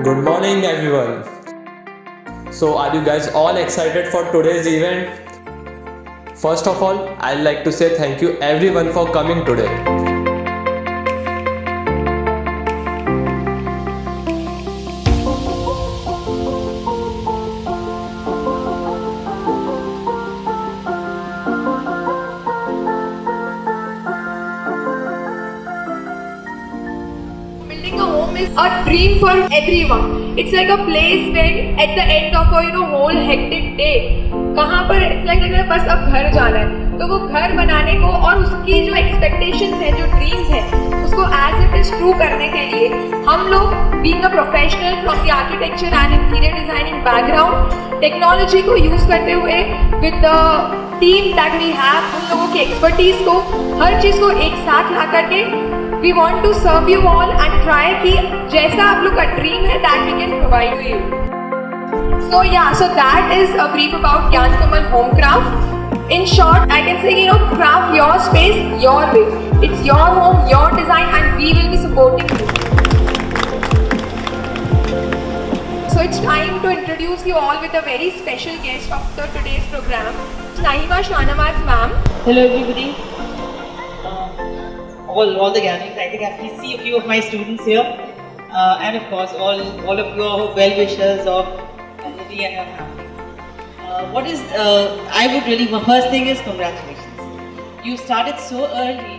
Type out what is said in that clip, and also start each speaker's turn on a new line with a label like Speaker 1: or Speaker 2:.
Speaker 1: Good morning, everyone. So, are you guys all excited for today's event? First of all, I'd like to say thank you everyone for coming today.
Speaker 2: Building a home is a dream for everyone. It's like a place where at the end of a whole hectic day, कहाँ पर it's like बस अब घर जाना है. तो वो घर बनाने को और उसकी जो expectations है, जो dreams है, उसको as it is true करने के लिए हम लोग being a professional from the architecture and interior designing background, technology को use करते हुए with the team that we have, उन लोगों की expertise को, हर चीज़ को एक साथ ला करके we want to serve you all and try कि जैसा आप लोग का dream है that we can provide to you. So yeah, so that is a brief about Gyankamal Home Kraft. In short, I can say craft your space your way. It's your home, your design, and we will be supporting you. So it's time to introduce you all with a very special guest of today's program, Nahima Shahnawaz ma'am.
Speaker 3: Hello everybody. All the gatherings. I think I can see a few of my students here, and of course all of your well wishers of Lily and her family. I would really, my first thing is congratulations. You started so early